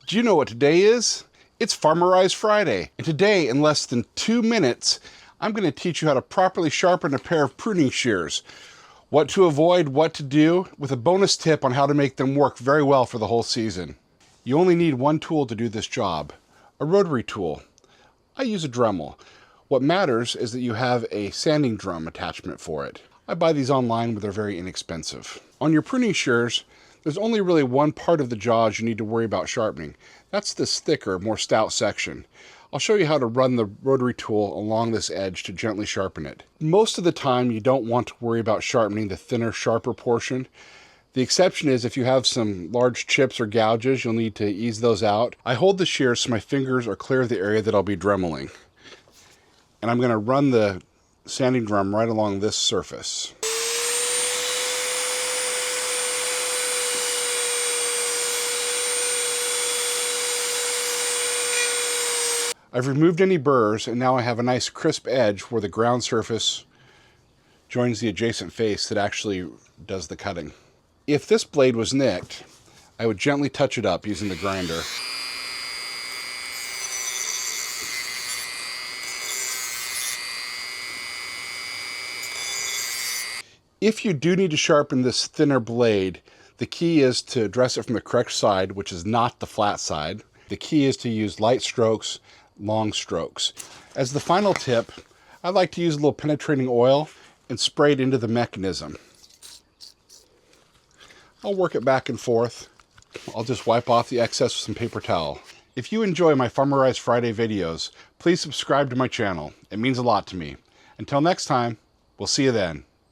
Do you know what today is? It's Farmerize Friday. And today, in less than 2 minutes, I'm going to teach you how to properly sharpen a pair of pruning shears. What to avoid, what to do, with a bonus tip on how to make them work very well for the whole season. You only need one tool to do this job, a rotary tool. I use a Dremel. What matters is that you have a sanding drum attachment for it. I buy these online, but they're very inexpensive. On your pruning shears, there's only really one part of the jaws you need to worry about sharpening. That's this thicker, more stout section. I'll show you how to run the rotary tool along this edge to gently sharpen it. Most of the time, you don't want to worry about sharpening the thinner, sharper portion. The exception is if you have some large chips or gouges, you'll need to ease those out. I hold the shears so my fingers are clear of the area that I'll be dremeling. And I'm going to run the sanding drum right along this surface. I've removed any burrs, and now I have a nice crisp edge where the ground surface joins the adjacent face that actually does the cutting. If this blade was nicked, I would gently touch it up using the grinder. If you do need to sharpen this thinner blade, the key is to address it from the correct side, which is not the flat side. The key is to use light strokes, long strokes. As the final tip, I like to use a little penetrating oil and spray it into the mechanism. I'll work it back and forth. I'll just wipe off the excess with some paper towel. If you enjoy my Farmerize Friday videos, please subscribe to my channel. It means a lot to me. Until next time, we'll see you then.